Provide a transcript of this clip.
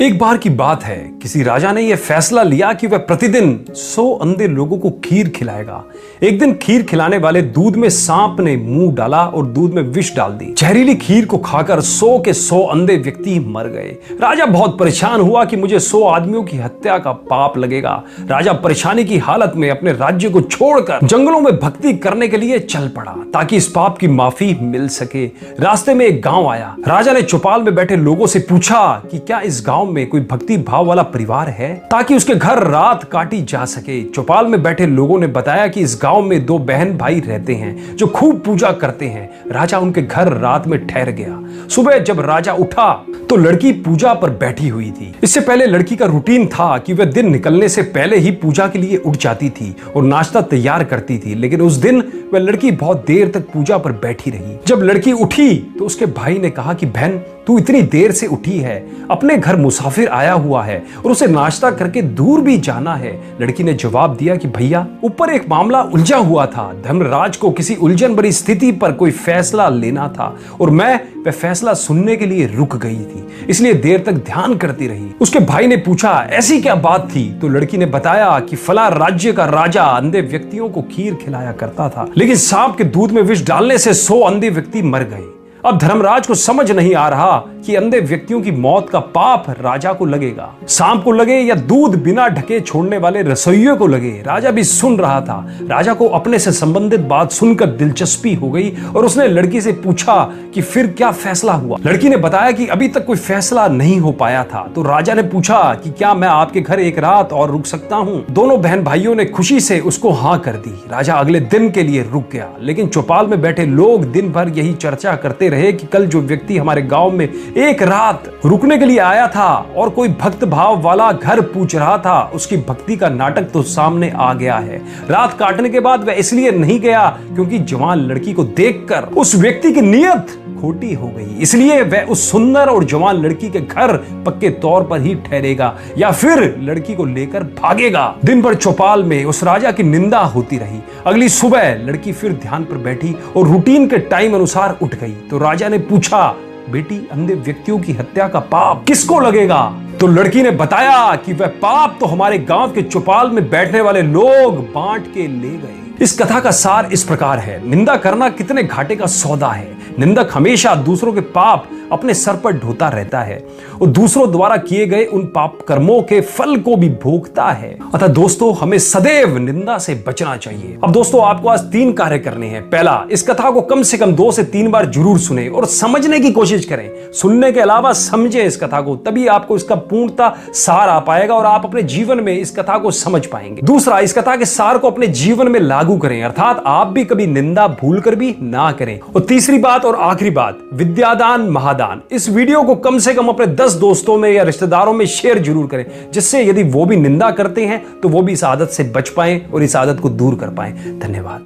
एक बार की बात है, किसी राजा ने यह फैसला लिया कि वह प्रतिदिन 100 अंधे लोगों को खीर खिलाएगा। एक दिन खीर खिलाने वाले दूध में सांप ने मुंह डाला और दूध में विष डाल दी। जहरीली खीर को खाकर 100 के 100 अंधे व्यक्ति मर गए। राजा बहुत परेशान हुआ कि मुझे 100 आदमियों की हत्या का पाप लगेगा। राजा परेशानी की हालत में अपने राज्य को छोड़कर जंगलों में भक्ति करने के लिए चल पड़ा ताकि इस पाप की माफी मिल सके। रास्ते में एक गांव आया। राजा ने चौपाल में बैठे लोगों से पूछा कि क्या इस गांव में कोई भक्ति भाव वाला परिवार है ताकि उसके घर रात काटी जा सके। चौपाल में बैठे लोगों ने बताया कि इस गांव में 2 बहन भाई रहते हैं जो खूब पूजा करते हैं। राजा उनके घर रात में ठहर गया। सुबह जब राजा उठा तो लड़की पूजा पर बैठी हुई थी। इससे पहले लड़की का रूटीन था कि वह दिन निकलने से पहले ही पूजा के लिए उठ जाती थी और नाश्ता तैयार करती थी, लेकिन उस दिन वह लड़की बहुत देर तक पूजा पर बैठी रही। जब लड़की उठी तो उसके भाई ने कहा कि बहन, तू इतनी देर से उठी है, अपने घर मुसाफिर आया हुआ है और उसे नाश्ता करके दूर भी जाना है। लड़की ने जवाब दिया कि भैया, ऊपर एक मामला उलझा हुआ था। धर्मराज को किसी उलझन भरी स्थिति पर कोई फैसला लेना था और मैं वह फैसला सुनने के लिए रुक गई थी, इसलिए देर तक ध्यान करती रही। उसके भाई ने पूछा, ऐसी क्या बात थी? तो लड़की ने बताया कि फला राज्य का राजा अंधे व्यक्तियों को खीर खिलाया करता था, लेकिन सांप के दूध में विष डालने से 100 अंधे व्यक्ति मर गए। अब धर्मराज को समझ नहीं आ रहा कि अंधे व्यक्तियों की मौत का पाप राजा को लगेगा, सांप को लगे या दूध बिना ढके छोड़ने वाले रसोइयों को लगे। राजा भी सुन रहा था। राजा को अपने से संबंधित बात सुनकर दिलचस्पी हो गई और उसने लड़की से पूछा कि फिर क्या फैसला हुआ। लड़की ने बताया कि अभी तक कोई फैसला नहीं हो पाया था। तो राजा ने पूछा कि क्या मैं आपके घर एक रात और रुक सकता हूँ? दोनों बहन भाइयों ने खुशी से उसको हाँ कर दी। राजा अगले दिन के लिए रुक गया, लेकिन चौपाल में बैठे लोग दिन भर यही चर्चा करते रहे कि कल जो व्यक्ति हमारे गांव में एक रात रुकने के लिए आया था और कोई भक्त भाव वाला घर पूछ रहा था, उसकी भक्ति का नाटक तो सामने आ गया है। रात काटने के बाद वह इसलिए नहीं गया क्योंकि जवान लड़की को देखकर उस व्यक्ति की नीयत खोटी हो गई, इसलिए वह उस सुंदर और जवान लड़की के घर पक्के तौर पर ही ठहरेगा या फिर लड़की को लेकर भागेगा। दिन भर चौपाल में उस राजा की निंदा होती रही। अगली सुबह लड़की फिर ध्यान पर बैठी और रूटीन के टाइम अनुसार उठ गई। तो राजा ने पूछा, बेटी, अंधे व्यक्तियों की हत्या का पाप किसको लगेगा? तो लड़की ने बताया कि वह पाप तो हमारे गांव के चौपाल में बैठने वाले लोग बांट के ले गए। इस कथा का सार इस प्रकार है, निंदा करना कितने घाटे का सौदा है। निंदक हमेशा दूसरों के पाप अपने सर पर ढोता रहता है और दूसरों द्वारा किए गए उन पाप कर्मों के फल को भी भोगता है। अतः दोस्तों, हमें सदैव निंदा से बचना चाहिए। अब दोस्तों, आपको आज 3 कार्य करने हैं। पहला, इस कथा को कम से कम 2 से 3 बार जरूर सुने और समझने की कोशिश करें। सुनने के अलावा समझे इस कथा को, तभी आपको इसका पूर्णता सार आ पाएगा और आप अपने जीवन में इस कथा को समझ पाएंगे। दूसरा, इस कथा के सार को अपने जीवन में लागू करें, अर्थात आप भी कभी निंदा भूलकर भी ना करें। और तीसरी बात और आखिरी बात, विद्यादान महादान। इस वीडियो को कम से कम अपने 10 दोस्तों में या रिश्तेदारों में शेयर जरूर करें, जिससे यदि वो भी निंदा करते हैं तो वो भी इस आदत से बच पाएं और इस आदत को दूर कर पाएं। धन्यवाद।